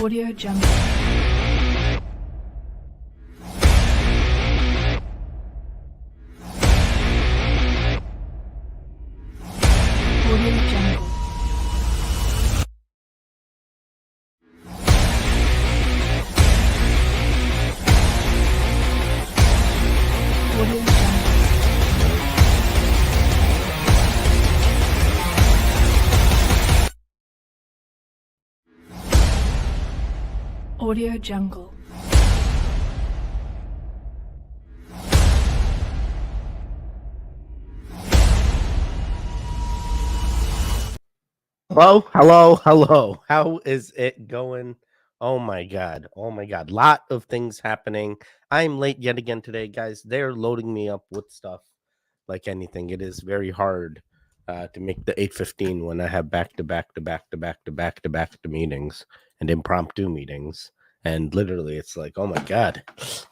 Audio Jungle. Audio Jungle. Audio Jungle. Audio Jungle. Hello, hello, hello. How is it going? Oh my god. Oh my god. Lot of things happening. I'm late yet again today, guys. They're loading me up with stuff like anything. It is very hard to make the 8:15 when I have back to back to back to back to back to back to meetings and impromptu meetings. And literally it's like, oh my god.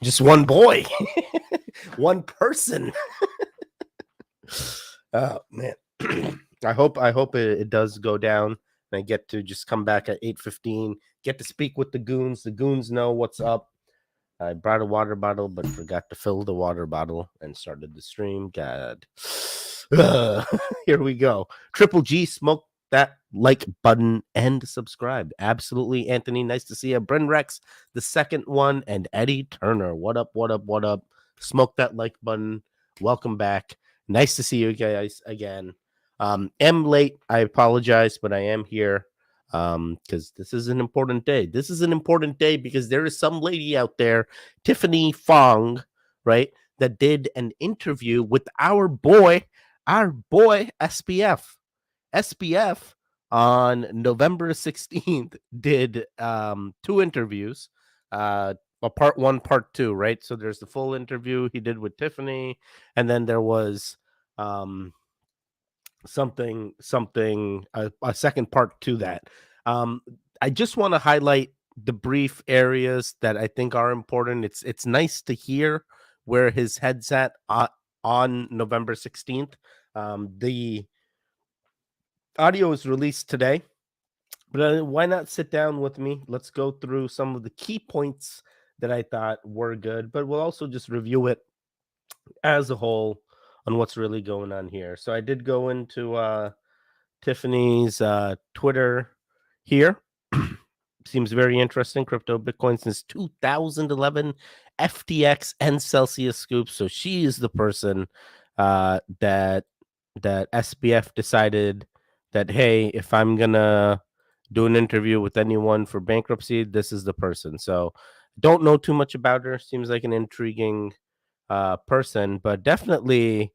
Just one boy. One person. Oh man. I hope it does go down and I get to just come back at 8:15, get to speak with the goons. The goons know what's up. I brought a water bottle, but forgot to fill the water bottle and started the stream. God. Here we go. Triple G, smoke that like button and subscribe. Absolutely, Anthony. Nice to see you. Bryn Rex, the second one, and Eddie Turner. What up, what up, what up? Smoke that like button. Welcome back. Nice to see you guys again. Am late. I apologize, but I am here because this is an important day. This is an important day because there is some lady out there, Tiffany Fong, right, that did an interview with our boy SPF. SPF on November 16th did two interviews, a part one, part two, right? So there's the full interview he did with Tiffany, and then there was a second part to that. I just want to highlight the brief areas that I think are important. It's nice to hear where his head's at on November 16th. The audio is released today, but why not sit down with me? Let's go through some of the key points that I thought were good, but we'll also just review it as a whole on what's really going on here. So I did go into Tiffany's Twitter here. Seems very interesting. Crypto Bitcoin since 2011, FTX and Celsius scoops. So she is the person that SBF decided that, hey, if I'm gonna do an interview with anyone for bankruptcy, this is the person. So don't know too much about her. Seems like an intriguing person, but definitely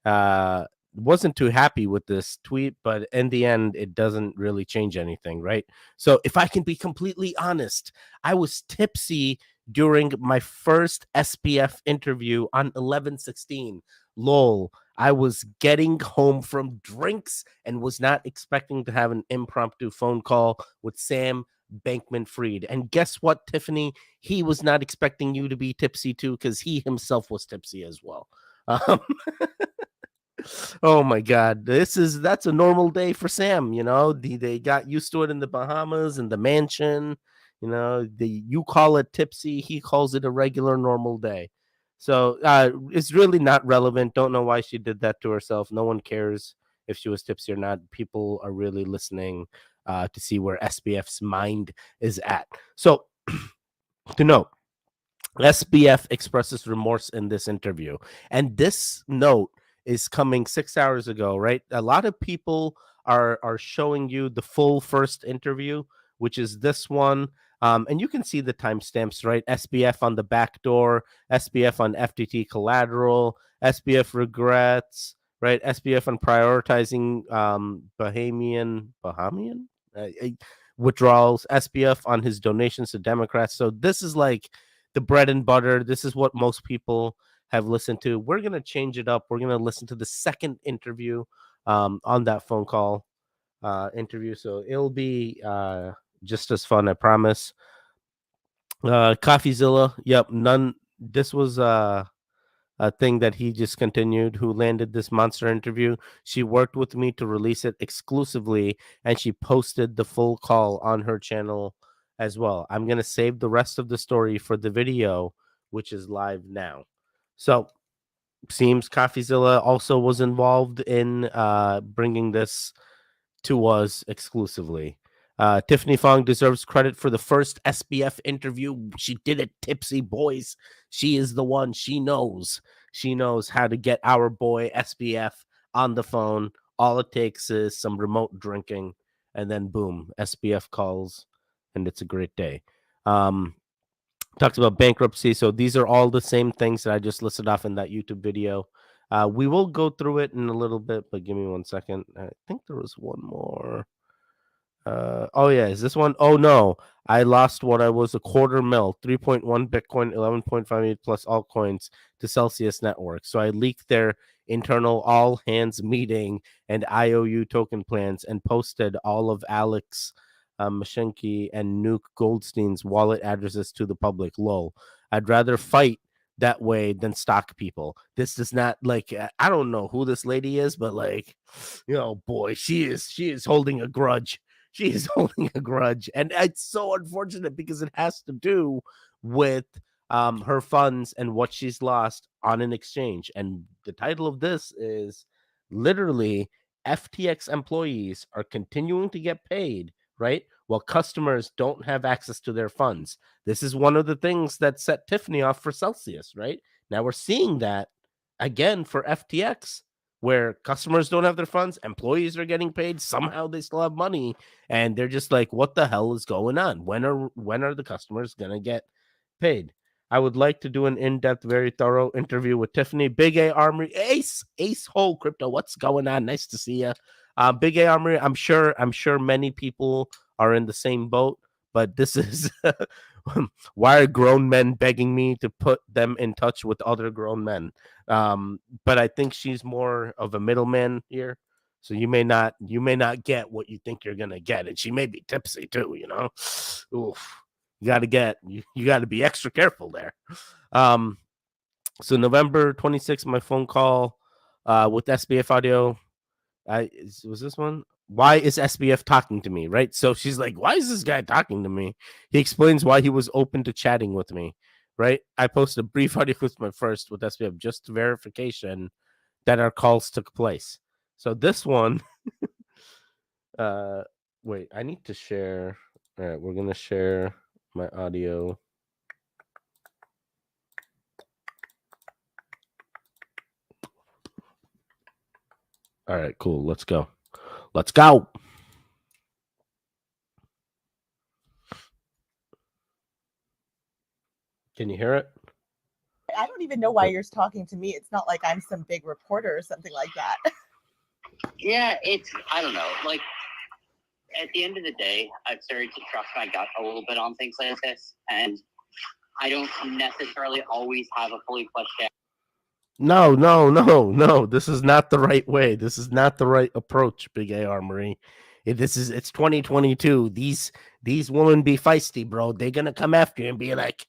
wasn't too happy with this tweet, but in the end, it doesn't really change anything, right? So if I can be completely honest, I was tipsy during my first SPF interview on 11/16. Lol. I was getting home from drinks and was not expecting to have an impromptu phone call with Sam Bankman-Fried. And guess what, Tiffany? He was not expecting you to be tipsy too, because he himself was tipsy as well. Oh my God, that's a normal day for Sam. You know, they got used to it in the Bahamas and the mansion. You know, you call it tipsy, he calls it a regular normal day. So it's really not relevant. Don't know why she did that to herself. No one cares if she was tipsy or not. People are really listening to see where SBF's mind is at. So to note, SBF expresses remorse in this interview, and this note is coming 6 hours ago, right? A lot of people are showing you the full first interview, which is this one. And you can see the timestamps, right? SBF on the back door, SBF on FTT collateral, SBF regrets, right? SBF on prioritizing Bahamian withdrawals, SBF on his donations to Democrats. So this is like the bread and butter. This is what most people have listened to. We're going to change it up. We're going to listen to the second interview on that phone call interview. So it'll be just as fun, I promise. Coffeezilla, yep, none. This was a thing that he just continued, who landed this monster interview. She worked with me to release it exclusively, and she posted the full call on her channel as well. I'm going to save the rest of the story for the video, which is live now. So, seems CoffeeZilla also was involved in bringing this to us exclusively. Tiffany Fong deserves credit for the first SBF interview. She did it tipsy, boys. She is the one. She knows. She knows how to get our boy SBF on the phone. All it takes is some remote drinking, and then boom, SBF calls, and it's a great day. Talks about bankruptcy. So these are all the same things that I just listed off in that YouTube video. We will go through it in a little bit, but give me 1 second. I think there was one more. Oh yeah, is this one? Oh no, I lost what I was a quarter mil, 3.1 Bitcoin, 11.58 plus altcoins to Celsius Network. So I leaked their internal all hands meeting and IOU token plans and posted all of Alex Mashenki and Nuke Goldstein's wallet addresses to the public. Lol. I'd rather fight that way than stalk people. This does not like I don't know who this lady is, but like, boy, she is holding a grudge. She is holding a grudge, and it's so unfortunate because it has to do with her funds and what she's lost on an exchange. And the title of this is literally FTX employees are continuing to get paid, right? While customers don't have access to their funds. This is one of the things that set Tiffany off for Celsius, right? Now we're seeing that again for FTX, where customers don't have their funds, employees are getting paid, somehow they still have money, and they're just like, what the hell is going on? When are the customers gonna get paid? I would like to do an in-depth, very thorough interview with Tiffany. Big A Armory, Ace Hole Crypto. What's going on? Nice to see you. Big A Armory. I'm sure many people are in the same boat, but this is why are grown men begging me to put them in touch with other grown men? But I think she's more of a middleman here. So you may not get what you think you're gonna get, and she may be tipsy too. Oof. You got to be extra careful there. So November 26th, my phone call with SBF Audio. Was this one? Why is SBF talking to me? Right. So she's like, why is this guy talking to me? He explains why he was open to chatting with me. Right. I posted a brief audio clip my first with SBF, just verification that our calls took place. So this one, wait, I need to share. All right, we're gonna share my audio. All right, cool. Let's go. Let's go. Can you hear it? I don't even know why you're talking to me. It's not like I'm some big reporter or something like that. Yeah, I don't know. Like, at the end of the day, I've started to trust my gut a little bit on things like this, and I don't necessarily always have a fully fleshed out. No. This is not the right way. This is not the right approach, Big A Armory. It's 2022. These women be feisty, bro. They're gonna come after you and be like,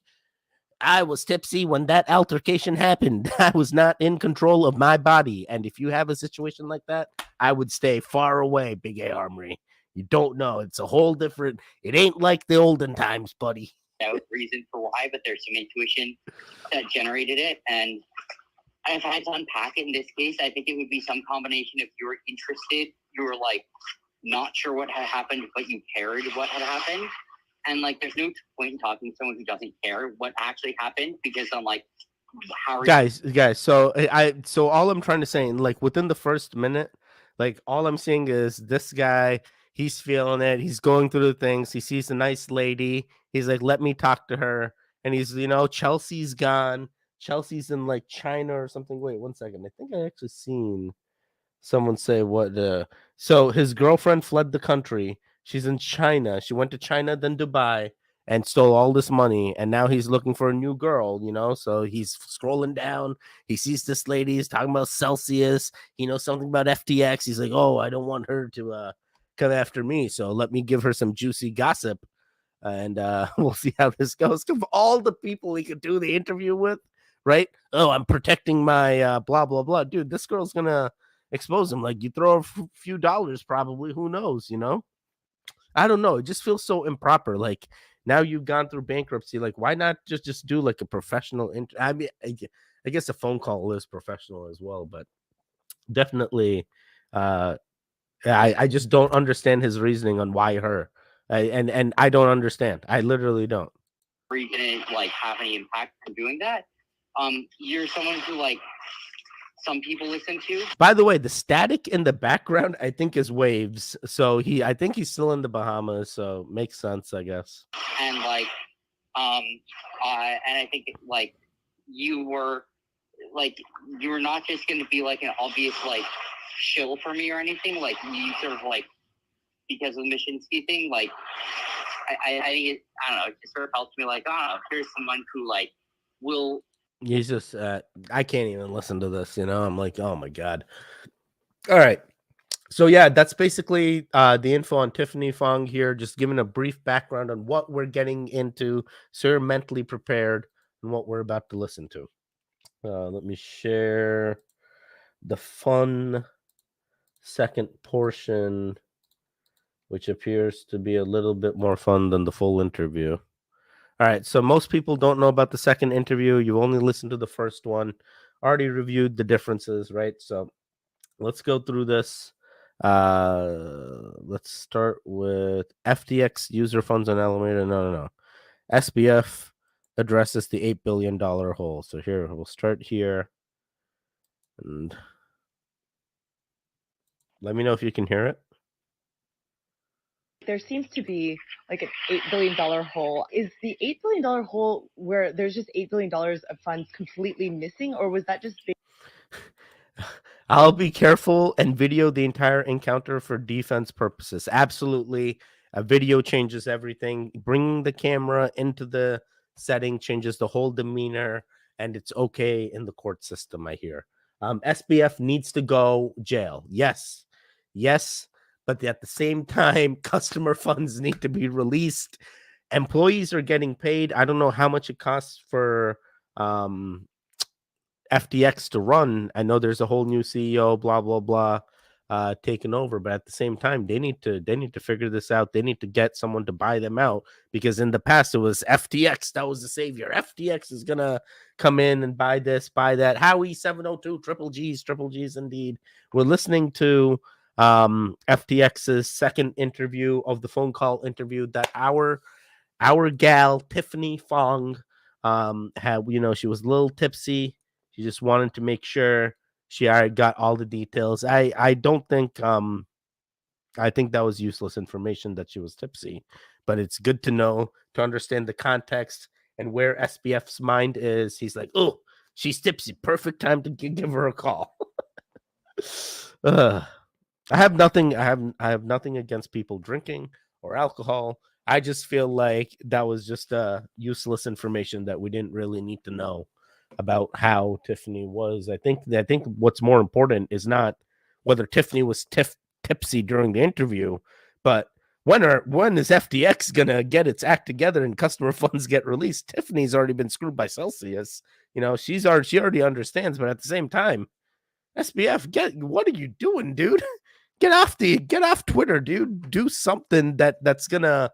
I was tipsy when that altercation happened. I was not in control of my body. And if you have a situation like that, I would stay far away, Big A Armory. You don't know. It's a whole different, it ain't like the olden times, buddy. Reason for why, but there's some intuition that generated it. And if I had to unpack it in this case, I think it would be some combination. If you were interested, you were like not sure what had happened, but you cared what had happened. And like, there's no point in talking to someone who doesn't care what actually happened, because I'm like, how are guys? So all I'm trying to say, like within the first minute, like all I'm seeing is this guy. He's feeling it. He's going through the things. He sees a nice lady. He's like, let me talk to her. And he's, Chelsea's gone. Chelsea's in like China or something. Wait 1 second. I think I actually seen someone say what. So his girlfriend fled the country. She's in China. She went to China, then Dubai, and stole all this money. And now he's looking for a new girl, So he's scrolling down. He sees this lady. He's talking about Celsius. He knows something about FTX. He's like, oh, I don't want her to come after me. So let me give her some juicy gossip. And we'll see how this goes. Of all the people he could do the interview with, right? Oh, I'm protecting my blah, blah, blah. Dude, this girl's going to expose him. Like, you throw a few dollars, probably. Who knows, I don't know. It just feels so improper. Like, Now you've gone through bankruptcy. Like, why not just do like a professional? I mean, I guess a phone call is professional as well, but definitely, I just don't understand his reasoning on why her, and I don't understand. I literally don't. Are you gonna like have any impact from doing that? You're someone who like some people listen to. By the way, the static in the background, I think, is waves. So I think he's still in the Bahamas. So makes sense, I guess. And like, and I think like you were not just going to be like an obvious like shill for me or anything. Like you sort of like, because of the Mishinsky thing, like I think it, I don't know, it just sort of felt to me like, oh, here's someone who like will. He's just I can't even listen to this, I'm like, oh my god. All right, so yeah, that's basically the info on Tiffany Fong here, just giving a brief background on what we're getting into, so you're mentally prepared and what we're about to listen to. Let me share the fun second portion, which appears to be a little bit more fun than the full interview. All right, so most people don't know about the second interview. You only listened to the first one, already reviewed the differences, right? So let's go through this. Let's start with FTX user funds on Alameda. No. SBF addresses the $8 billion hole. So here, we'll start here. And let me know if you can hear it. There seems to be like an $8 billion hole. Is the $8 billion hole where there's just $8 billion of funds completely missing, or was that just I'll be careful and video the entire encounter for defense purposes. Absolutely. A video changes everything. Bringing the camera into the setting changes the whole demeanor, and it's okay in the court system, I hear. SBF needs to go jail. Yes. But at the same time, customer funds need to be released. Employees are getting paid. I don't know how much it costs for FTX to run. I know there's a whole new CEO, blah blah blah, taking over, but at the same time, they need to figure this out. They need to get someone to buy them out, because in the past it was FTX that was the savior. FTX is gonna come in and buy this, buy that. Howie 702, triple G's indeed. We're listening to FTX's second interview of the phone call interview that our gal Tiffany Fong had. She was a little tipsy. She just wanted to make sure she already got all the details. I don't think I think that was useless information that she was tipsy, but it's good to know, to understand the context and where SBF's mind is. He's like, oh, she's tipsy, perfect time to give her a call. I have nothing against people drinking or alcohol. I just feel like that was just useless information that we didn't really need to know about how Tiffany was. I think what's more important is not whether Tiffany was tipsy during the interview, but when is FTX gonna get its act together and customer funds get released? Tiffany's already been screwed by Celsius. She already understands, but at the same time, SBF, what are you doing, dude? Get off Twitter, dude. Do something that's gonna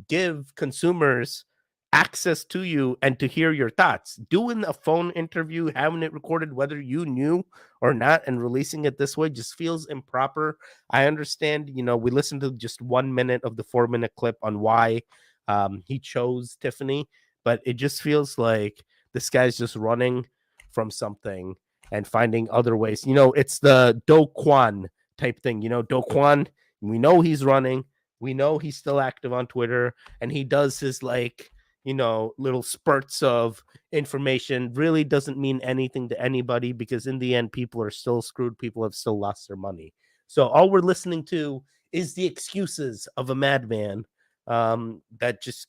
give consumers access to you and to hear your thoughts. Doing a phone interview, having it recorded, whether you knew or not, and releasing it this way just feels improper. I understand, we listened to just 1 minute of the 4-minute clip on why he chose Tiffany, but it just feels like this guy's just running from something and finding other ways. It's the Do Kwon type thing. Do Kwon, we know he's running. We know he's still active on Twitter, and he does his little spurts of information. Really doesn't mean anything to anybody, because in the end, people are still screwed. People have still lost their money. So all we're listening to is the excuses of a madman that just,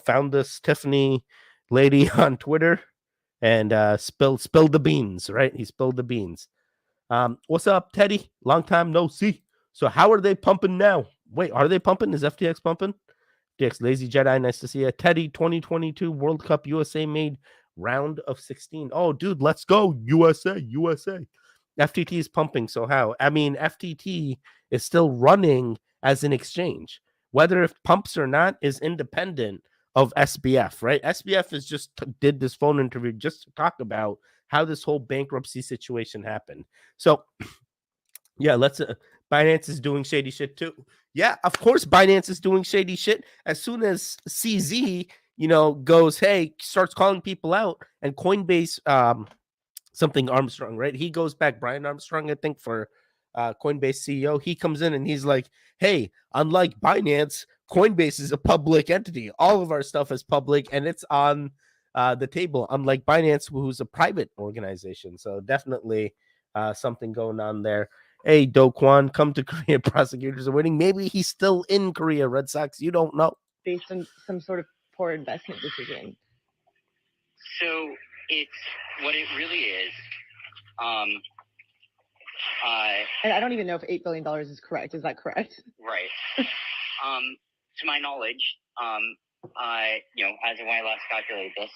found this Tiffany lady on Twitter and spilled the beans, right? He spilled the beans. What's up, Teddy? Long time no see. So how are they pumping now? Wait, are they pumping? Is FTX pumping? FTX Lazy Jedi, nice to see you. Teddy, 2022 World Cup USA made round of 16. Oh, dude, let's go. USA. FTT is pumping. So how? I mean, FTT is still running as an exchange. whether it pumps or not is independent of SBF, right? SBF is just did this phone interview just to talk about how this whole bankruptcy situation happened. So yeah, let's Binance is doing shady shit too. Yeah, of course Binance is doing shady shit. As soon as CZ, goes, hey, starts calling people out, and Coinbase, something Armstrong, right? He goes back, Brian Armstrong, I think, for Coinbase CEO. He comes in and he's like, hey, unlike Binance, Coinbase is a public entity. All of our stuff is public and it's on the table, unlike Binance, who's a private organization. So definitely something going on there. Hey, Do Kwon, come to Korea. Prosecutors are waiting. Maybe he's still in Korea, Red Sox. You don't know. Based on some sort of poor investment decision. So it's what it really is. And I don't even know if $8 billion is correct. Is that correct? Right. To my knowledge, as of when I last calculated this,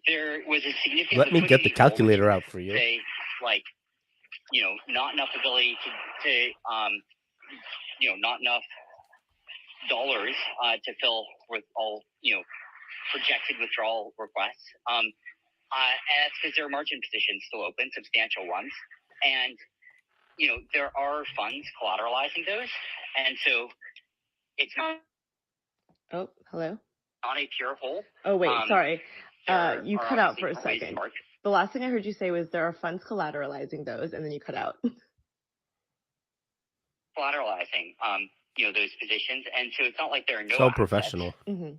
there was a significant. Let me get the liquidity hole, calculator out for you. Say, like, not enough ability to not enough dollars to fill with all, projected withdrawal requests. And that's because there are margin positions still open, substantial ones. And, there are funds collateralizing those. And so it's not. Oh, hello? Not a pure hole. Oh, wait, sorry. You are cut out for a obviously ways second. marked. The last thing I heard you say was there are funds collateralizing those, and then you cut out. Collateralizing, those positions. And so it's not like there are no So assets. professional. Mm-hmm.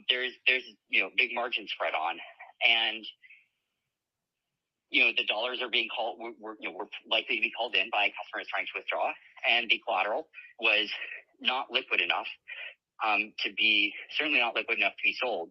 There's big margin spread on, and the dollars are being called. We're likely to be called in by customers trying to withdraw, and the collateral was not liquid enough to be, certainly not liquid enough to be sold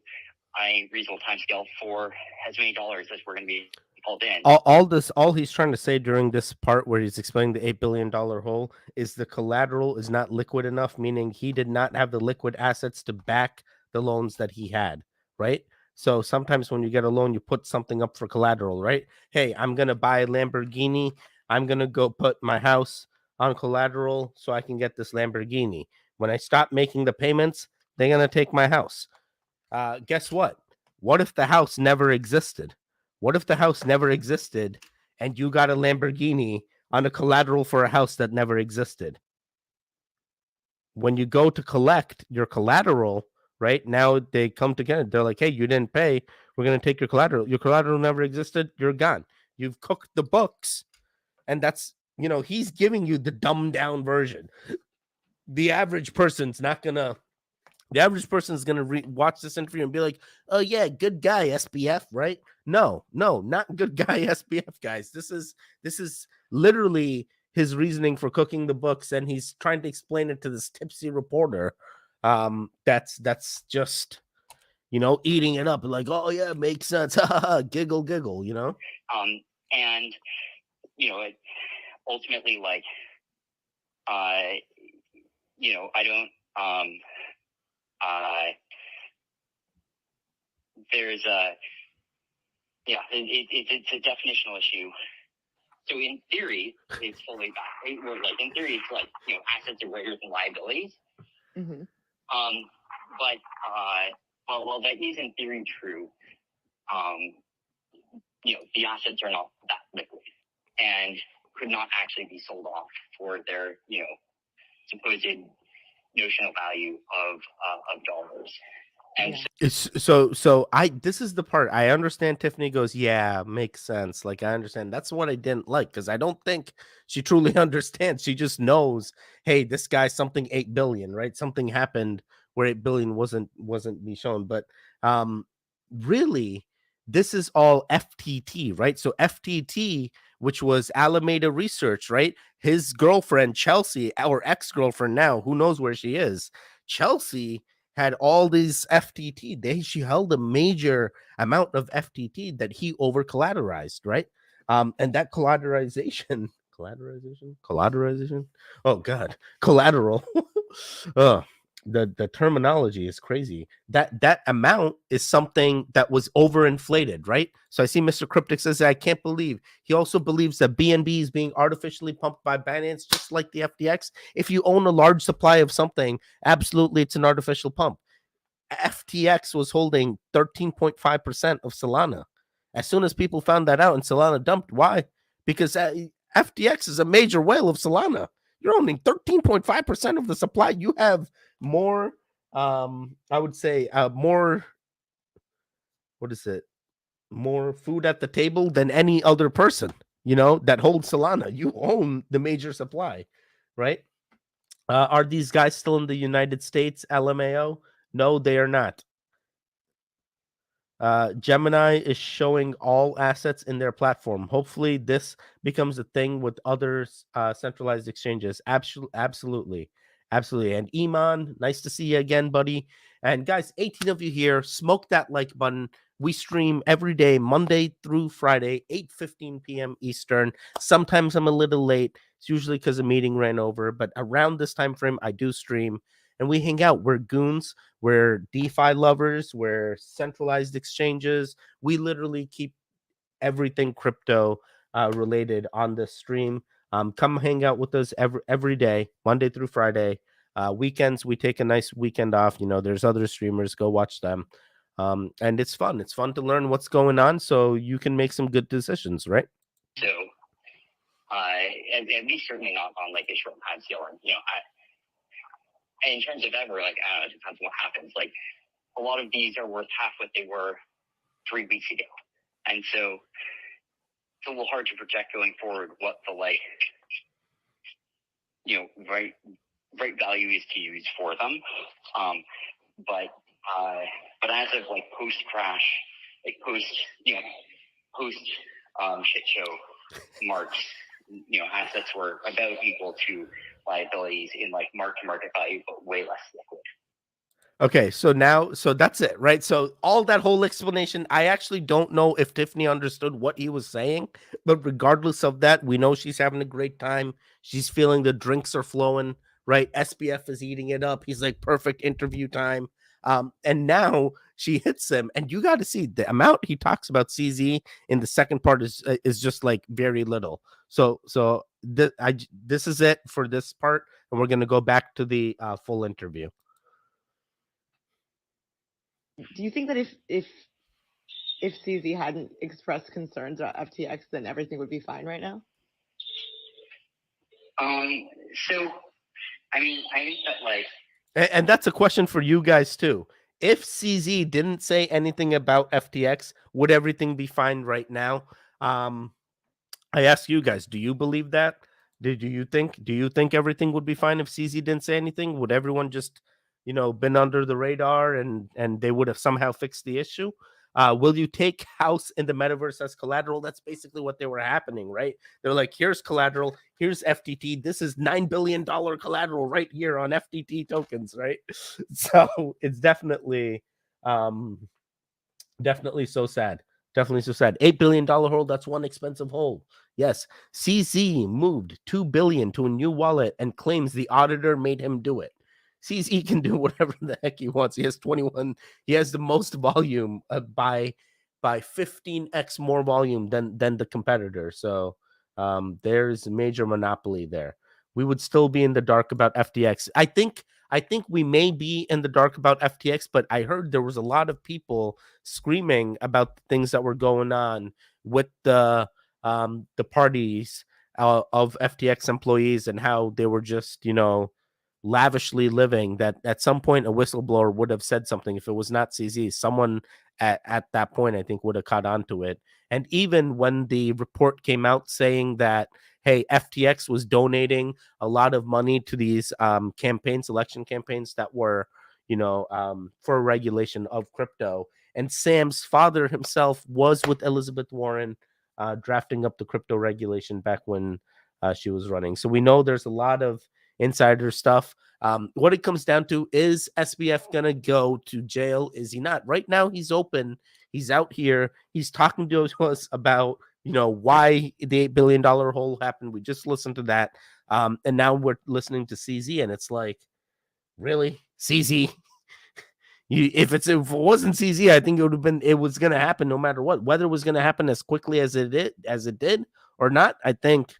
on a reasonable timescale for as many dollars as we're going to be called in. All he's trying to say during this part where he's explaining the $8 billion hole is the collateral is not liquid enough, meaning he did not have the liquid assets to back the loans that he had, right? So sometimes when you get a loan, you put something up for collateral, right? Hey, I'm going to buy a Lamborghini. I'm going to go put my house on collateral so I can get this Lamborghini. When I stop making the payments, they're going to take my house. Guess what? What if the house never existed? What if the house never existed and you got a Lamborghini on a collateral for a house that never existed? When you go to collect your collateral, right, now they come together. They're like, hey, you didn't pay. We're going to take your collateral. Your collateral never existed. You're gone. You've cooked the books. And that's, he's giving you the dumbed down version. The average person's not going to. The average person is going to watch this interview and be like, oh, yeah, good guy, SBF, right? No, not good guy, SBF, guys. This is literally his reasoning for cooking the books, and he's trying to explain it to this tipsy reporter. That's just, eating it up. Like, oh, yeah, makes sense. Giggle, And, it ultimately, like, I don't, there's it's a definitional issue. So in theory, it's fully back. Like in theory, it's like assets are greater than liabilities. Mm-hmm. But well, that is in theory true. The assets are not that liquid and could not actually be sold off for their supposed notional value of dollars. And This is the part I understand. Tiffany goes, yeah, makes sense. Like, I understand. That's what I didn't like, because I don't think she truly understands. She just knows, hey, this guy, something 8 billion, right? Something happened where 8 billion wasn't be shown. But really, this is all FTT, right? So FTT, which was Alameda Research, right? His girlfriend, Chelsea, or ex-girlfriend now, who knows where she is, Chelsea had all these FTT. She held a major amount of FTT that he over collateralized, right? And that collateralization. Oh God, collateral. the terminology is crazy. That amount is something that was overinflated, right? So I see Mr. Cryptic says that I can't believe. He also believes that BNB is being artificially pumped by Binance, just like the FTX. If you own a large supply of something, absolutely it's an artificial pump. FTX was holding 13.5% of Solana. As soon as people found that out and Solana dumped, why? Because FTX is a major whale of Solana. You're owning 13.5% of the supply. You have more, I would say, more, what is it? More food at the table than any other person, that holds Solana. You own the major supply, right? Are these guys still in the United States, LMAO? No, they are not. Gemini is showing all assets in their platform. Hopefully, this becomes a thing with other centralized exchanges. Absolutely. And Iman, nice to see you again, buddy. And guys, 18 of you here. Smoke that like button. We stream every day, Monday through Friday, 8:15 p.m. Eastern. Sometimes I'm a little late. It's usually because a meeting ran over, but around this time frame, I do stream and we hang out. We're goons. We're DeFi lovers. We're centralized exchanges. We literally keep everything crypto related on the stream. Come hang out with us every day, Monday through Friday. Weekends, we take a nice weekend off. There's other streamers. Go watch them. And it's fun. It's fun to learn what's going on so you can make some good decisions, right? So, and we certainly not on like a short time scale. And, in terms of ever, like, I don't know, it depends on what happens. Like, a lot of these are worth half what they were 3 weeks ago. And so it's a little hard to project going forward what the, like, right value is to use for them. But as of, like, post-crash, like, post shit show marks, assets were about equal to liabilities in like mark-to-market value, but way less liquid. Okay, so that's it, right? So all that whole explanation, I actually don't know if Tiffany understood what he was saying, but regardless of that, we know she's having a great time. She's feeling the drinks are flowing, right? SBF is eating it up. He's like perfect interview time. And now she hits him, and you got to see the amount he talks about CZ in the second part is just like very little. So this is it for this part, and we're gonna go back to the full interview. Do you think that if CZ hadn't expressed concerns about FTX, then everything would be fine right now? So, I mean, I think that like, and that's a question for you guys too. If CZ didn't say anything about FTX, would everything be fine right now? I ask you guys, do you believe that? Do you think everything would be fine if CZ didn't say anything? Would everyone just, been under the radar and they would have somehow fixed the issue? Will you take house in the metaverse as collateral? That's basically what they were happening, right? They're like, here's collateral, here's FTT. This is $9 billion collateral right here on FTT tokens, right? So it's definitely so sad. Definitely so sad. $8 billion hold. That's one expensive hold. Yes. CZ moved $2 billion to a new wallet and claims the auditor made him do it. CZ can do whatever the heck he wants. He has 21. He has the most volume by 15x more volume than the competitor. So there's a major monopoly there. We would still be in the dark about FTX. I think we may be in the dark about FTX, but I heard there was a lot of people screaming about the things that were going on with the parties of FTX employees and how they were just, lavishly living, that at some point a whistleblower would have said something. If it was not CZ, someone at that point, I think, would have caught on to it. And even when the report came out saying that, hey, FTX was donating a lot of money to these election campaigns that were, for regulation of crypto. And Sam's father himself was with Elizabeth Warren drafting up the crypto regulation back when she was running. So we know there's a lot of insider stuff. What it comes down to is SBF gonna go to jail? Is he not? Right now he's open. He's out here. He's talking to us about why the $8 billion hole happened. We just listened to that, and now we're listening to CZ, and it's like, Really? CZ? If it wasn't CZ, I think it was going to happen no matter what. Whether it was going to happen as quickly as it did or not, I think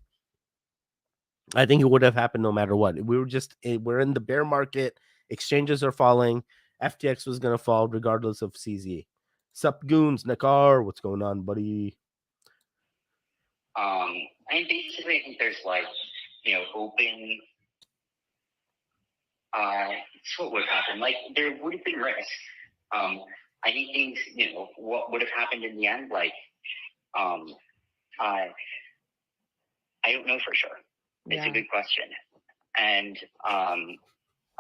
it would have happened no matter what. We're in the bear market. Exchanges are falling. FTX was going to fall regardless of CZ. Sup goons, Nakar, what's going on, buddy? I basically think there's like, open. So what would happen? Like there would have been risk. I think things, what would have happened in the end? Like, I don't know for sure. It's a good question, and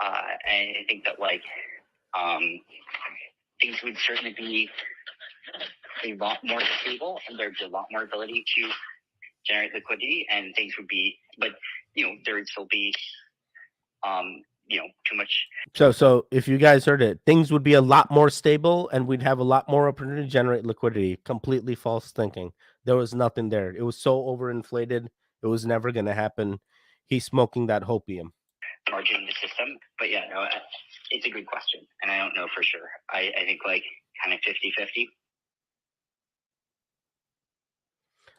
I think that like things would certainly be a lot more stable, and there's a lot more ability to generate liquidity, and things would be, but there would still be too much. So if you guys heard it, things would be a lot more stable and we'd have a lot more opportunity to generate liquidity. Completely false thinking. There was nothing there. It was so overinflated. It was never going to happen. He's smoking that hopium. Margin in the system. But yeah, no, it's a good question. And I don't know for sure. I think like kind of 50-50.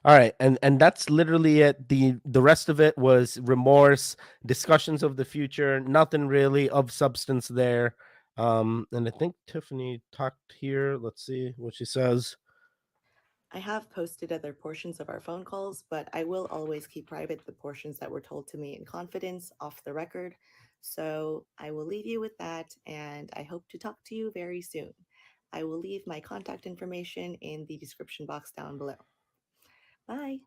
All right, and that's literally it. The rest of it was remorse, discussions of the future, nothing really of substance there. And I think Tiffany talked here. Let's see what she says. I have posted other portions of our phone calls, but I will always keep private the portions that were told to me in confidence off the record. So I will leave you with that, and I hope to talk to you very soon. I will leave my contact information in the description box down below. Bye.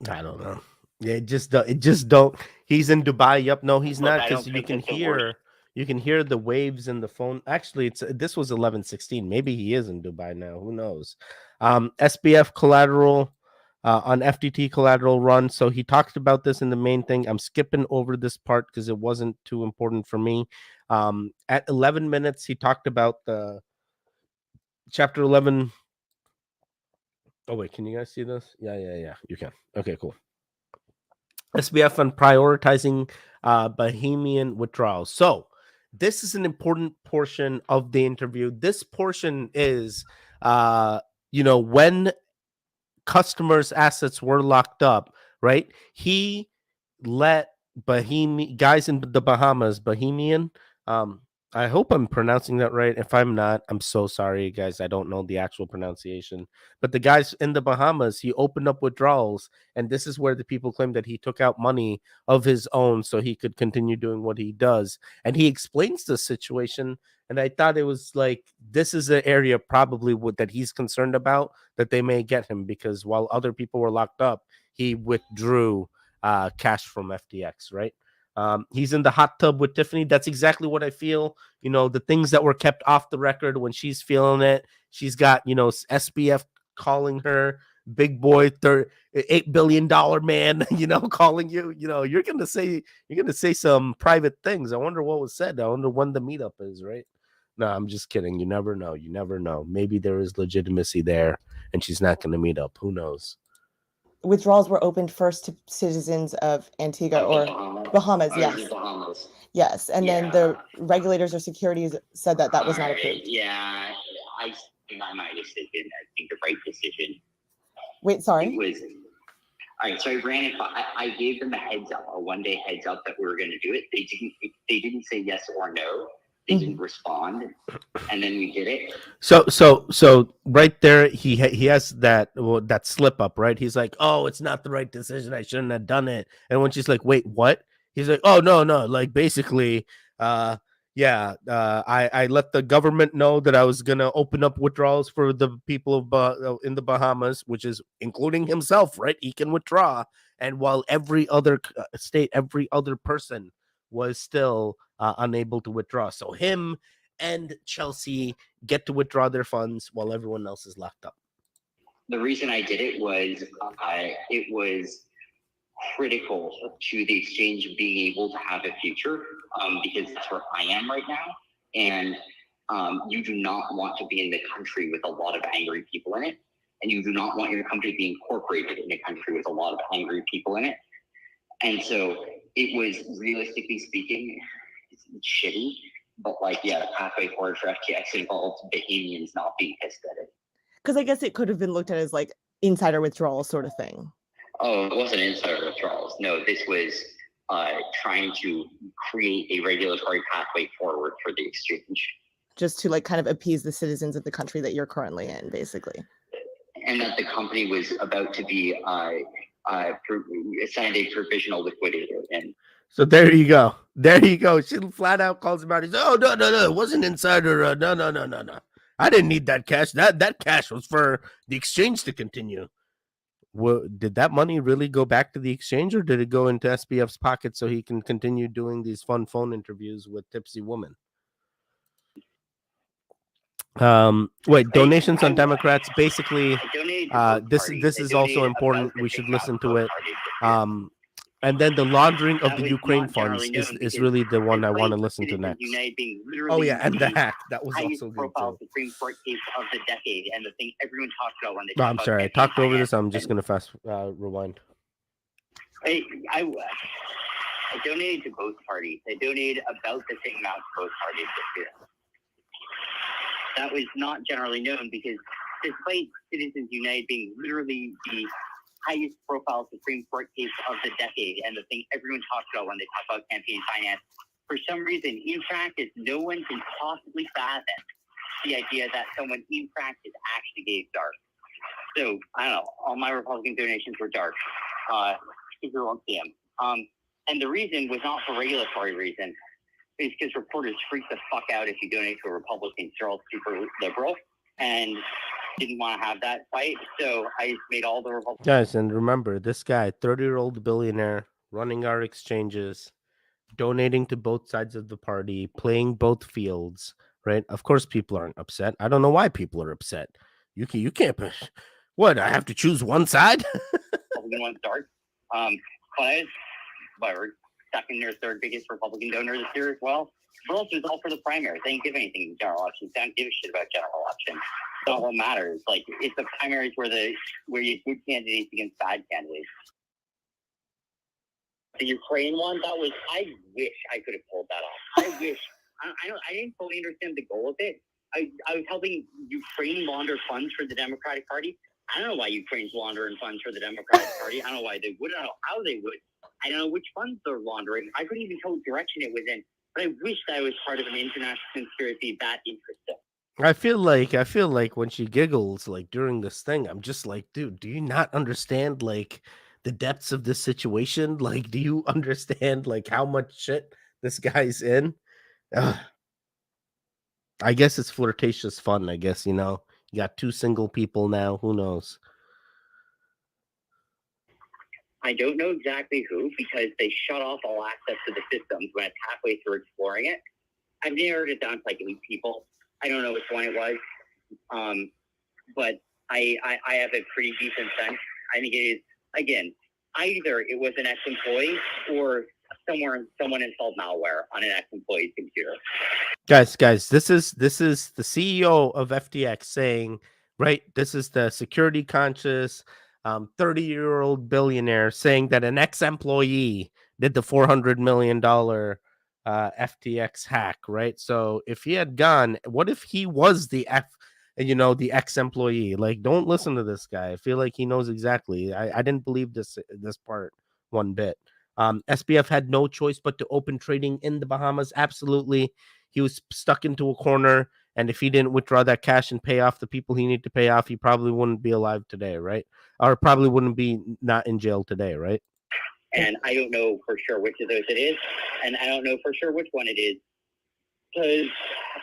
I don't know. Yeah, it just don't. He's in Dubai. Yep. No, he's not, because you can hear the waves in the phone. Actually, this was 11:16. Maybe he is in Dubai now. Who knows? SBF collateral on FTT collateral run. So he talked about this in the main thing. I'm skipping over this part because it wasn't too important for me. At 11 minutes, he talked about the chapter 11. Oh, wait, can you guys see this? Yeah, you can. Okay, cool. SBF on prioritizing Bahamian withdrawals. So this is an important portion of the interview. This portion is, when customers' assets were locked up, right? He let guys in the Bahamas, Bahamian, I hope I'm pronouncing that right. If I'm not, I'm so sorry, guys. I don't know the actual pronunciation. But the guys in the Bahamas, he opened up withdrawals, and this is where the people claim that he took out money of his own so he could continue doing what he does. And he explains the situation, and I thought it was like, this is an area probably that he's concerned about, that they may get him, because while other people were locked up, he withdrew cash from FTX, right? He's in the hot tub with Tiffany. That's exactly what I feel. The things that were kept off the record, when she's feeling it, she's got, SBF calling her big boy, $8 billion man, calling you, you're going to say some private things. I wonder what was said. I wonder when the meetup is, right? No, I'm just kidding. You never know. You never know. Maybe there is legitimacy there and she's not going to meet up. Who knows? Withdrawals were opened first to citizens of Antigua or Bahamas. Yes. Bahamas. Yes. And then the regulators or securities said that was not approved. Yeah, I think I might have said I think the right decision. Wait, sorry. It was all right. So I ran it. I gave them a heads up, a 1 day heads up that we were going to do it. They didn't say yes or no. They didn't respond, and then we did it. So right there, he has that slip up, right? He's like, "Oh, it's not the right decision. I shouldn't have done it." And when she's like, "Wait, what?" He's like, "Oh, no, like basically, I let the government know that I was gonna open up withdrawals for the people of in the Bahamas, which is including himself, right? He can withdraw, and while every other state, every other person was still unable to withdraw. So him and Chelsea get to withdraw their funds while everyone else is locked up. The reason I did it was it was critical to the exchange being able to have a future, because that's where I am right now. And you do not want to be in the country with a lot of angry people in it. and you do not want your company to be incorporated in a country with a lot of angry people in it. And so it was, realistically speaking, it's shitty. But like, yeah, the pathway forward for FTX involved Bahamians not being pissed at it. Because I guess it could have been looked at as like insider withdrawal sort of thing. Oh, it wasn't insider withdrawals. No, this was trying to create a regulatory pathway forward for the exchange. Just to like kind of appease the citizens of the country that you're currently in, basically. And that the company was about to be assigned a provisional liquidator. And So there you go. There you go. She flat out calls him out. He's, oh, no, it wasn't insider. No. I didn't need that cash. That cash was for the exchange to continue. Well, did that money really go back to the exchange, or did it go into SBF's pocket so he can continue doing these fun phone interviews with tipsy women? Wait, donations on Democrats. Basically, this is also important. We should listen to it. And then the laundering of the Ukraine funds is really the one I want to listen to next. Oh yeah, and the hack, that was also good too. Supreme Court case of the decade, and the thing everyone talks about when they. No, I'm sorry, I talked over this. I'm just gonna fast rewind. I donated to both parties. I donated about the same amount to both parties this year. That was not generally known because despite Citizens United being literally the highest profile Supreme Court case of the decade and the thing everyone talks about when they talk about campaign finance, for some reason, in practice, no one can possibly fathom the idea that someone in practice actually gave dark. So, I don't know, all my Republican donations were dark. People won't see them. And the reason was not for regulatory reasons. It's because reporters freak the fuck out if you donate to a Republican. They're all super liberal and didn't want to have that fight. So I just made all the Republicans. Guys, and remember, this guy, 30-year-old billionaire, running our exchanges, donating to both sides of the party, playing both fields, right? Of course, people aren't upset. I don't know why people are upset. You can't. What? I have to choose one side? Republican one's dark. But second or third biggest Republican donor this year as well. But also, it's all for the primaries. They didn't give anything in general elections. They don't give a shit about general elections. It's not what matters. Like, it's the primaries where you have good candidates against bad candidates. The Ukraine one, I wish I could have pulled that off. I wish. I didn't fully understand the goal of it. I was helping Ukraine launder funds for the Democratic Party. I don't know why Ukraine's laundering funds for the Democratic Party. I don't know why they would. I don't know how they would. I don't know which funds they're laundering. I couldn't even tell what direction it was in. But I wish I was part of an international conspiracy that interesting. I feel like when she giggles, like during this thing, I'm just like, dude, do you not understand like the depths of this situation? Like, do you understand like how much shit this guy's in? I guess it's flirtatious fun. I guess, you got two single people now. Who knows? I don't know exactly who, because they shut off all access to the systems when it's halfway through exploring it. I've narrowed it down to like 8 people. I don't know which one it was, but I have a pretty decent sense. I think it is, again, either it was an ex-employee or someone installed malware on an ex-employee's computer. Guys, this is the CEO of FTX saying, right? This is the security conscious 30-year-old billionaire saying that an ex-employee did the $400 million FTX hack, right? So if he had gone, what if he was the ex-employee? Like, don't listen to this guy. I feel like he knows exactly. I didn't believe this part one bit. SBF had no choice but to open trading in the Bahamas. Absolutely. He was stuck into a corner. And if he didn't withdraw that cash and pay off the people he needed to pay off, he probably wouldn't be alive today, right? Or probably wouldn't be not in jail today, right? And I don't know for sure which of those it is. And I don't know for sure which one it is. Because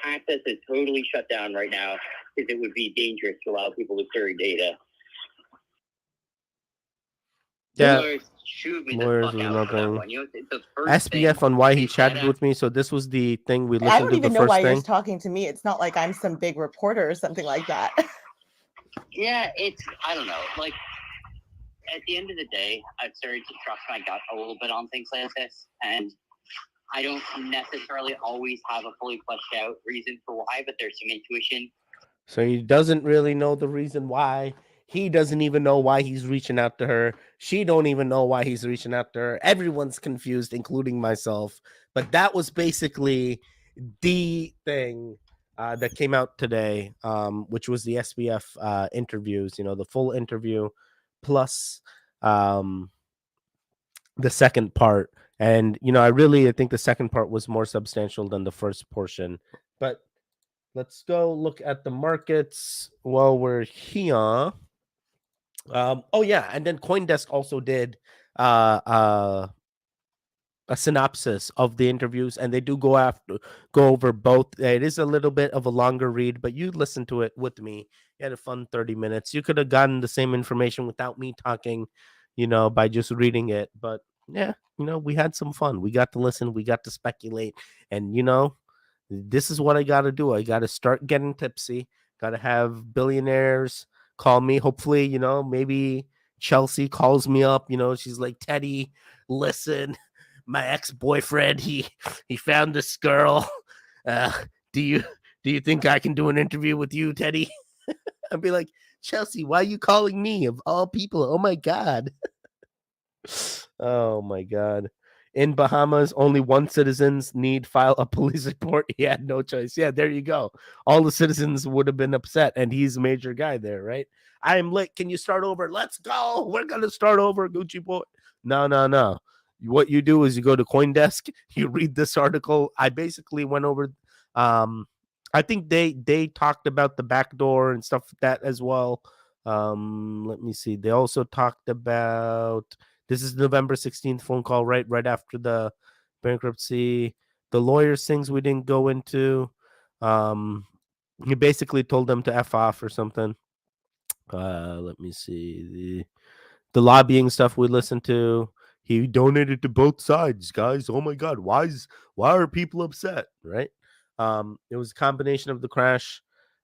access is totally shut down right now. Because it would be dangerous to allow people to carry data. Yeah. Lawyers was nothing. SBF on why he chatted with me. So this was the thing we listened to. I don't even the know first why thing. you're talking to me. It's not like I'm some big reporter or something like that. Yeah, I don't know. Like, at the end of the day, I've started to trust my gut a little bit on things like this. And I don't necessarily always have a fully fleshed out reason for why, but there's some intuition. So he doesn't really know the reason why. He doesn't even know why he's reaching out to her. She don't even know why he's reaching out to her. Everyone's confused, including myself. But that was basically the thing that came out today, which was the SBF interviews. The full interview plus um, the second part. And I think the second part was more substantial than the first portion. But let's go look at the markets while we're here. Oh yeah, and then CoinDesk also did a synopsis of the interviews, and they do go over both. It is a little bit of a longer read, but you listen to it with me. You had a fun 30 minutes. You could have gotten the same information without me talking, by just reading it. But yeah, we had some fun. We got to listen, we got to speculate, and this is what I got to do. I got to start getting tipsy. Got to have billionaires call me. Hopefully, maybe Chelsea calls me up. She's like, Teddy, listen, my ex-boyfriend, he found this girl. Do you think I can do an interview with you, Teddy? I'd be like, Chelsea, why are you calling me of all people? Oh my god. Oh my god. In Bahamas, only one citizens need file a police report. He had no choice. Yeah, there you go. All the citizens would have been upset, and he's a major guy there, right? I am lit. Can you start over? Let's go. We're gonna start over, Gucci boy. No. What you do is you go to CoinDesk, you read this article. I basically went over. I think they talked about the backdoor and stuff like that as well. Let me see. They also talked about. This is November 16th phone call, right after the bankruptcy. The lawyers things we didn't go into. He basically told them to F off or something. Let me see. The lobbying stuff we listened to. He donated to both sides, guys. Oh my god, why are people upset, right? It was a combination of the crash,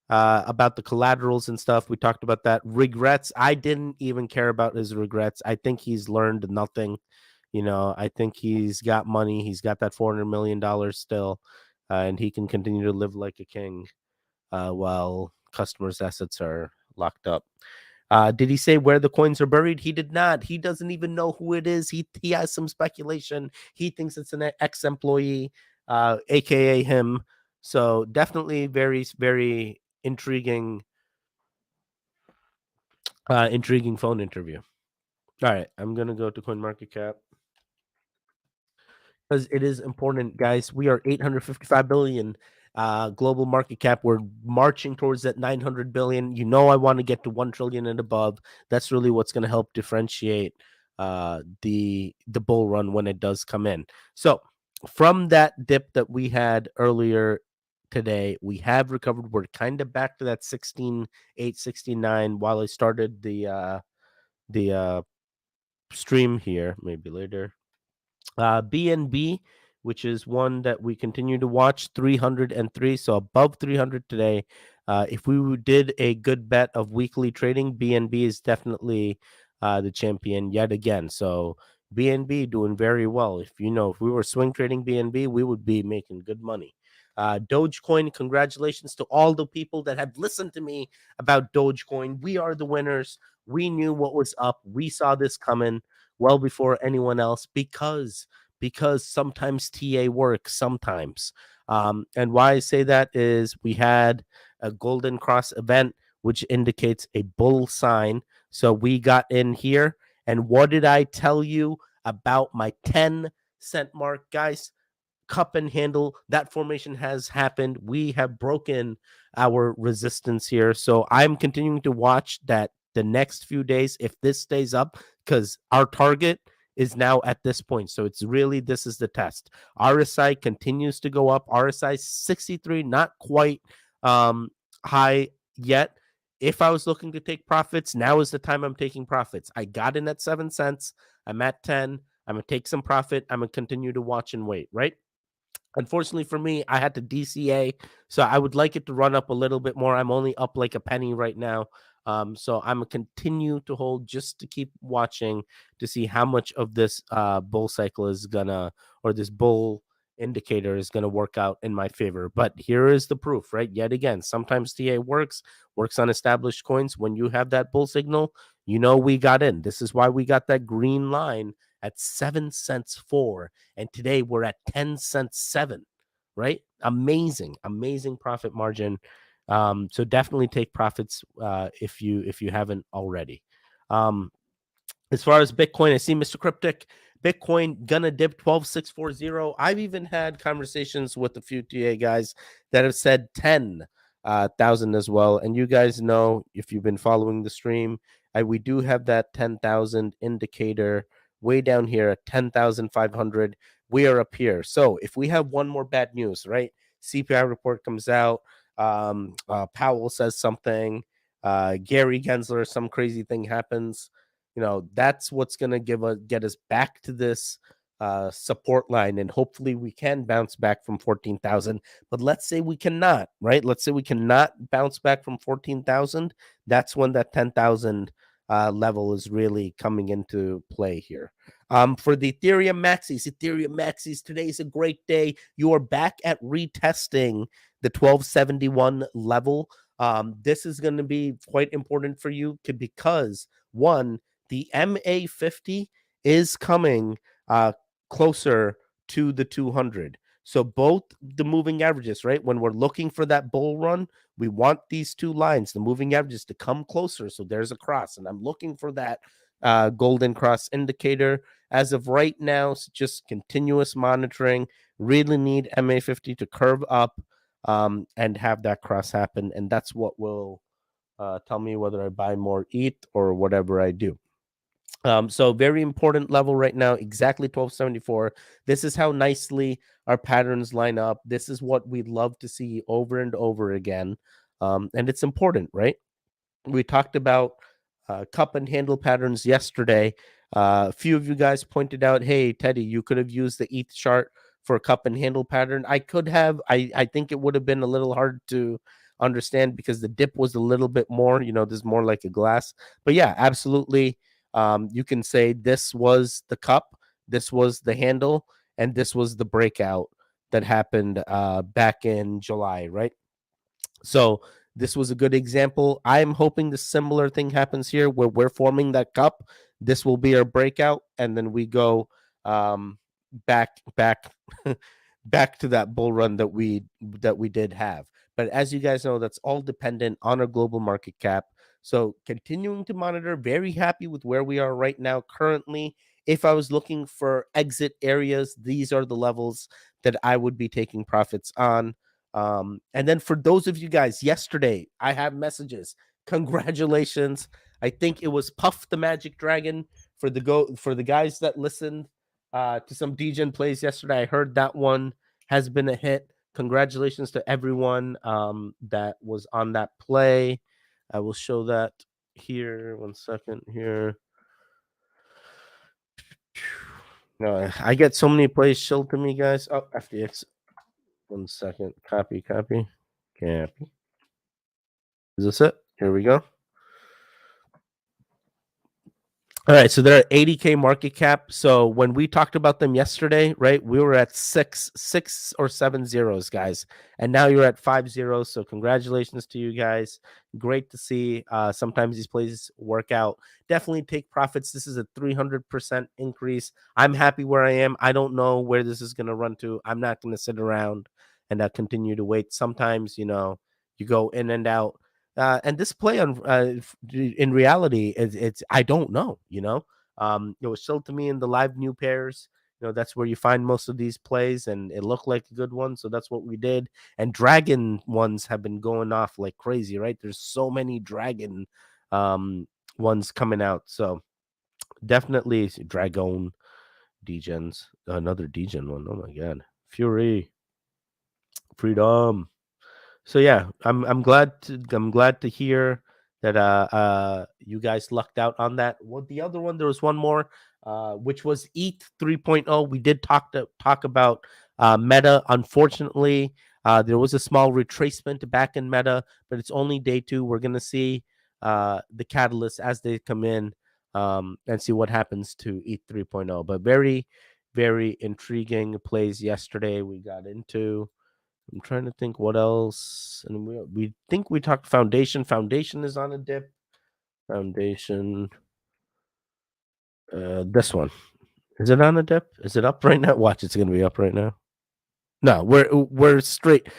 about the collaterals and stuff. We talked about that. Regrets. I didn't even care about his regrets. I think he's learned nothing. I think he's got money. He's got that $400 million still, and he can continue to live like a king while customers' assets are locked up. Did he say where the coins are buried? He did not. He doesn't even know who it is. He has some speculation. He thinks it's an ex-employee, aka him. So definitely very, very intriguing phone interview. All right, I'm gonna go to CoinMarketCap because it is important, guys. We are 855 billion global market cap. We're marching towards that 900 billion. I want to get to 1 trillion and above. That's really what's going to help differentiate the bull run when it does come in. So from that dip that we had earlier today, we have recovered. We're kind of back to that 16.8, 16.9 while I started the stream here, maybe later. BNB, which is one that we continue to watch, 303, so above 300 today. If we did a good bet of weekly trading, BNB is definitely the champion yet again. So BNB doing very well. If we were swing trading BNB, we would be making good money. Dogecoin, congratulations to all the people that have listened to me about Dogecoin. We are the winners. We knew what was up. We saw this coming well before anyone else because sometimes TA works sometimes. And why I say that is we had a golden cross event, which indicates a bull sign. So we got in here. And what did I tell you about my 10-cent mark, guys? Cup and handle, that formation has happened. We have broken our resistance here. So I'm continuing to watch that the next few days, if this stays up, because our target is now at this point. So it's really, this is the test. RSI continues to go up. RSI 63, not quite high yet. If I was looking to take profits, now is the time I'm taking profits. I got in at 7 cents. I'm at 10. I'm going to take some profit. I'm going to continue to watch and wait, right? Unfortunately for me, I had to DCA, so I would like it to run up a little bit more. I'm only up like a penny right now. So I'm going to continue to hold just to keep watching to see how much of this bull cycle is gonna, or this bull indicator is going to work out in my favor. But here is the proof, right? Yet again, sometimes TA works on established coins. When you have that bull signal, we got in. This is why we got that green line at 7 cents 4, and today we're at 10 cents 7, right? Amazing profit margin. So definitely take profits if you haven't already. As far as Bitcoin, I see Mr. Cryptic. Bitcoin gonna dip 12,640. I've even had conversations with a few TA guys that have said 10,000 as well. And you guys know, if you've been following the stream, we do have that 10,000 indicator way down here at 10,500. We are up here. So if we have one more bad news, right? CPI report comes out. Powell says something. Gary Gensler, some crazy thing happens. That's what's going to get us back to this support line, and hopefully we can bounce back from 14,000. But let's say we cannot, right? Let's say we cannot bounce back from 14,000. That's when that 10,000 level is really coming into play here. For the Ethereum Maxis, today is a great day. You are back at retesting the 1271 level. This is going to be quite important for you because, one, the MA50 is coming closer to the 200. So both the moving averages, right? When we're looking for that bull run, we want these two lines, the moving averages, to come closer. So there's a cross, and I'm looking for that golden cross indicator. As of right now, it's just continuous monitoring. Really need MA50 to curve up and have that cross happen. And that's what will tell me whether I buy more ETH or whatever I do. So very important level right now, exactly 1274. This is how nicely our patterns line up. This is what we'd love to see over and over again. And it's important, right? We talked about cup and handle patterns yesterday. A few of you guys pointed out, hey, Teddy, you could have used the ETH chart for a cup and handle pattern. I could have. I think it would have been a little hard to understand because the dip was a little bit more, there's more like a glass. But yeah, absolutely. You can say this was the cup, this was the handle, and this was the breakout that happened back in July, right? So this was a good example. I'm hoping the similar thing happens here where we're forming that cup. This will be our breakout, and then we go back back to that bull run that we did have. But as you guys know, that's all dependent on our global market cap. So continuing to monitor, very happy with where we are right now currently. If I was looking for exit areas, these are the levels that I would be taking profits on. And then for those of you guys, yesterday, I have messages. Congratulations. I think it was Puff the Magic Dragon for the guys that listened to some DGen plays yesterday. I heard that one has been a hit. Congratulations to everyone that was on that play. I will show that here. 1 second here. No, I get so many plays shilled to me, guys. Oh, FTX. 1 second. Copy. Is this it? Here we go. All right, so they're at 80K market cap. So when we talked about them yesterday, right, we were at six or 7 zeros, guys, and now you're at 5 zeros. So congratulations to you guys. Great to see. Sometimes these plays work out. Definitely take profits. This is a 300% increase. I'm happy where I am. I don't know where this is going to run to. I'm not going to sit around and continue to wait. Sometimes, you go in and out. And this play on in reality it's I don't know, it was still to me in the live new pairs. That's where you find most of these plays, and it looked like a good one, so that's what we did. And dragon ones have been going off like crazy, right? There's so many dragon ones coming out, so definitely dragon degens. Another degen one. Oh my god, fury, freedom. So yeah, I'm glad to hear that you guys lucked out on that. Well, the other one, there was one more, which was ETH 3.0. We did talk about Meta. Unfortunately, there was a small retracement back in Meta, but it's only day 2. We're gonna see the catalysts as they come in and see what happens to ETH 3.0. But very, very intriguing plays yesterday we got into. I'm trying to think what else. And we think we talked Foundation. Foundation is on a dip. Foundation. This one. Is it on a dip? Is it up right now? Watch, it's gonna be up right now. No, we're straight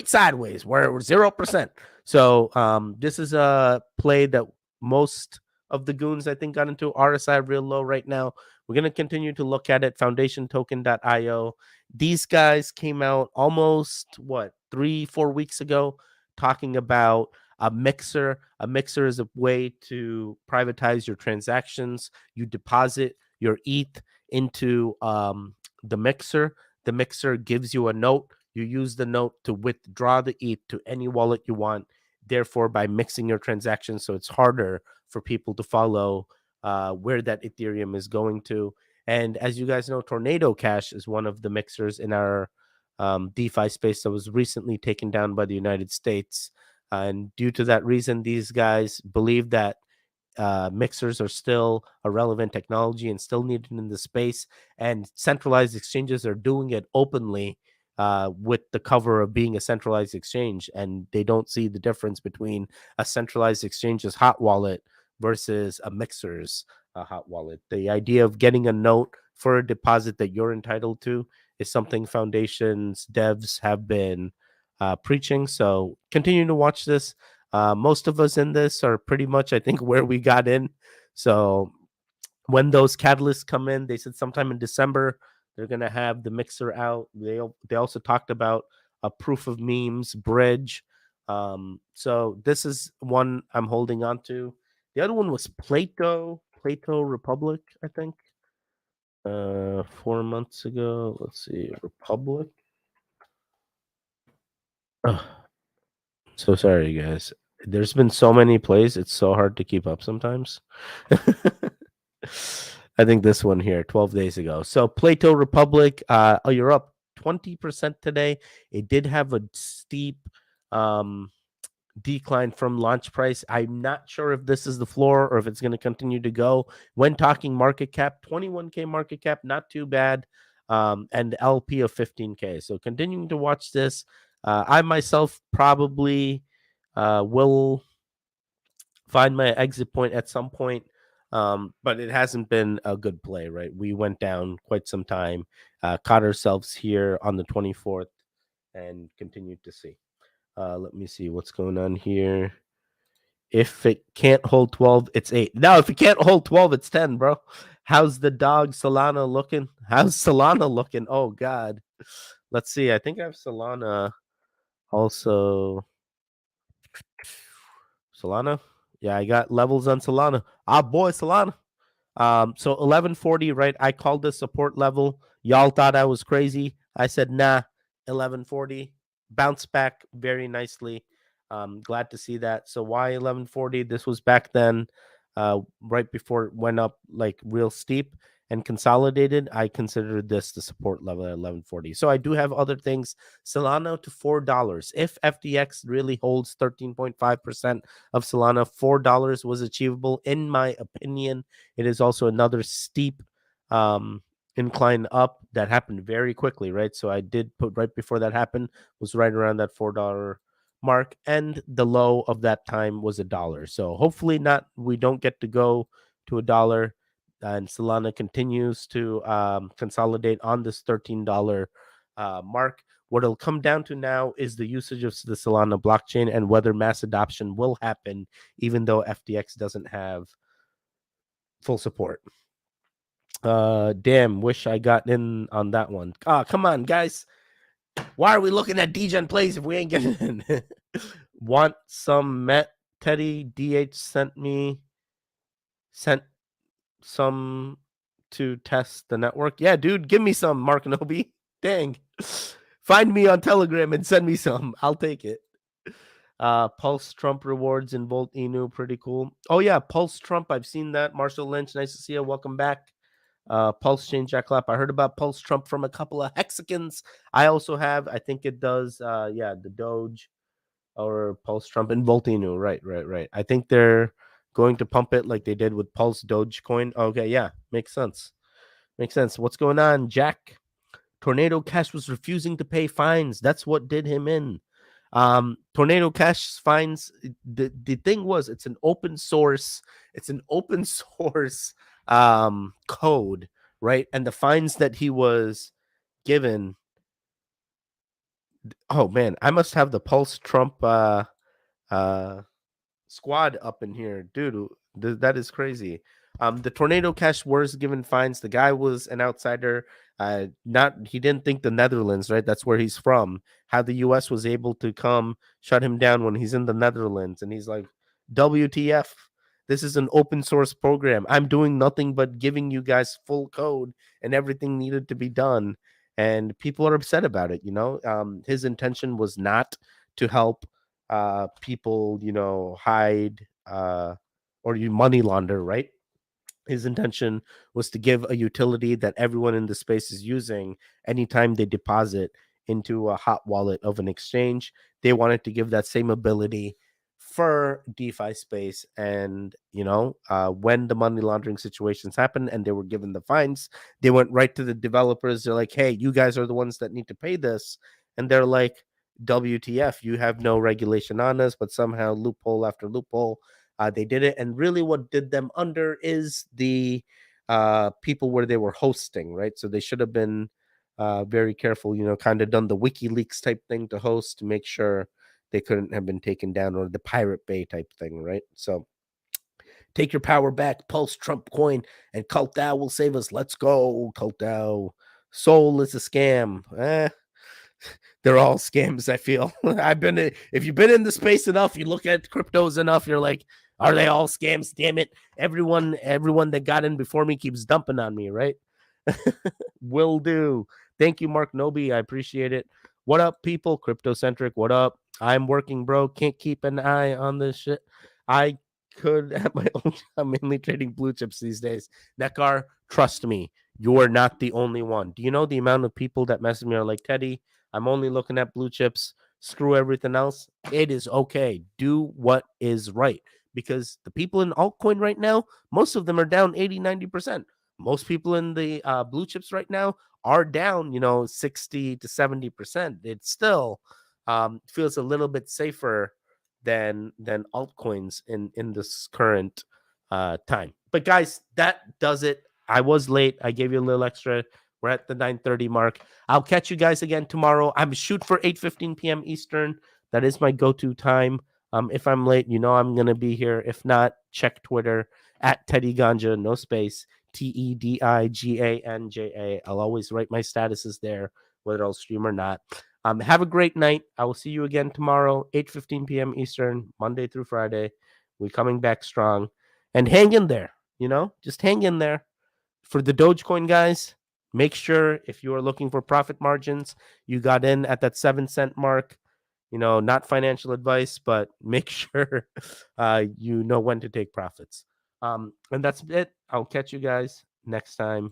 sideways. We're 0%. So this is a play that most of the goons I think got into. RSI real low right now. We're gonna continue to look at it. FoundationToken.io. These guys came out almost 3-4 weeks ago talking about a mixer. A mixer is a way to privatize your transactions. You deposit your ETH into the mixer. The mixer gives you a note. You use the note to withdraw the ETH to any wallet you want. Therefore, by mixing your transactions, so it's harder for people to follow where that Ethereum is going to. And as you guys know, Tornado Cash is one of the mixers in our DeFi space that was recently taken down by the United States. And due to that reason, these guys believe that mixers are still a relevant technology and still needed in the space, and centralized exchanges are doing it openly with the cover of being a centralized exchange, and they don't see the difference between a centralized exchange's hot wallet versus a mixer's hot wallet. The idea of getting a note for a deposit that you're entitled to is something Foundation's devs have been preaching. So continue to watch this. Most of us in this are pretty much, I think, where we got in. So when those catalysts come in, they said sometime in December, they're going to have the mixer out. They also talked about a proof of memes bridge. So this is one I'm holding on to. The other one was Plato Republic, I think. 4 months ago. Let's see, Republic. Ugh. So sorry, guys. There's been so many plays, it's so hard to keep up sometimes. I think this one here, 12 days ago. So Plato Republic, you're up 20% today. It did have a steep decline from launch price. I'm not sure if this is the floor or if it's going to continue to go. When talking market cap, 21K market cap, not too bad. And LP of 15K. So continuing to watch this. I myself probably will find my exit point at some point, but it hasn't been a good play, right? We went down quite some time, caught ourselves here on the 24th, and continued to see. Let me see what's going on here. If it can't hold 12, it's 8. Now, if it can't hold 12, it's 10, bro. How's the dog Solana looking? How's Solana looking? Oh, God. Let's see. I think I have Solana also. Solana? Yeah, I got levels on Solana. Boy, Solana. So 1140, right? I called this support level. Y'all thought I was crazy. I said, nah, 1140. Bounced back very nicely. Glad to see that. So why 1140? This was back then, right before it went up like real steep and consolidated. I considered this the support level at 1140. So I do have other things. Solana to $4. If FTX really holds 13.5% of Solana, $4 was achievable. In my opinion, it is also another steep incline up that happened very quickly, right? So I did put right before that happened was right around that $4 mark, and the low of that time was $1. So hopefully we don't get to go to $1, and Solana continues to consolidate on this $13 mark. What it'll come down to now is the usage of the Solana blockchain and whether mass adoption will happen, even though FTX doesn't have full support. Damn, wish I got in on that one. Come on, guys. Why are we looking at DGen plays if we ain't getting in? Want some Met Teddy DH sent some to test the network. Yeah, dude, give me some, Mark Nobi. Dang. Find me on Telegram and send me some. I'll take it. Pulse Trump rewards in Volt Inu, pretty cool. Oh yeah, Pulse Trump. I've seen that. Marshall Lynch, nice to see you. Welcome back. Pulse Chain Jack Clap. I heard about Pulse Trump from a couple of hexagons. I also have, I think it does, the Doge or Pulse Trump and Volt Inu. Right. I think they're going to pump it like they did with Pulse Dogecoin. Okay, yeah, makes sense. Makes sense. What's going on, Jack? Tornado Cash was refusing to pay fines. That's what did him in. Tornado Cash fines. The thing was, it's an open source. It's an open source code, right? And the fines that he was given. Oh man, I must have the Pulse Trump squad up in here, dude. That is crazy. The Tornado Cash was given fines. The guy was an outsider. He didn't think the Netherlands, right? That's where he's from. How the U.S. was able to come shut him down when he's in the Netherlands, and he's like, "WTF? This is an open source program. I'm doing nothing but giving you guys full code and everything needed to be done." And people are upset about it. His intention was not to help people, hide or you money launder, right? His intention was to give a utility that everyone in the space is using anytime they deposit into a hot wallet of an exchange. They wanted to give that same ability for DeFi space. And, when the money laundering situations happened and they were given the fines, they went right to the developers. They're like, hey, you guys are the ones that need to pay this. And they're like, WTF, you have no regulation on us, but somehow loophole after loophole, they did it. And really what did them under is the people where they were hosting, right? So they should have been very careful, kind of done the WikiLeaks type thing to host to make sure they couldn't have been taken down, or the Pirate Bay type thing, right? So take your power back, Pulse Trump coin, and Cult DAO will save us. Let's go, Cult DAO. Soul is a scam. They're all scams, I feel. If you've been in the space enough, you look at cryptos enough, you're like, are they all scams? Damn it. Everyone that got in before me keeps dumping on me, right? Will do. Thank you, Mark Noby. I appreciate it. What up, people? Cryptocentric, what up? I'm working, bro. Can't keep an eye on this shit. I could at my own job, mainly trading blue chips these days. Nekar, trust me, you're not the only one. Do you know the amount of people that message me are like, Teddy, I'm only looking at blue chips. Screw everything else. It is okay. Do what is right. Because the people in altcoin right now, most of them are down 80, 90%. Most people in the blue chips right now are down, 60 to 70%. It still feels a little bit safer than altcoins in this current time. But guys, that does it. I was late. I gave you a little extra. We're at the 9:30 mark. I'll catch you guys again tomorrow. I'm shoot for 8:15 p.m. Eastern. That is my go-to time. If I'm late, I'm going to be here. If not, check Twitter at Teddy Ganja, no space, TEDIGANJA. I'll always write my statuses there, whether I'll stream or not. Have a great night. I will see you again tomorrow, 8:15 p.m. Eastern, Monday through Friday. We're coming back strong. And hang in there, just hang in there. For the Dogecoin guys, make sure if you are looking for profit margins, you got in at that 7-cent mark. Not financial advice, but make sure you know when to take profits. And that's it. I'll catch you guys next time.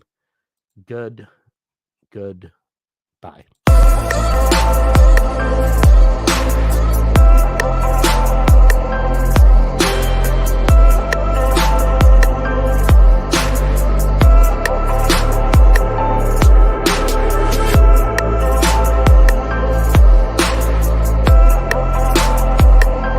Good. Bye.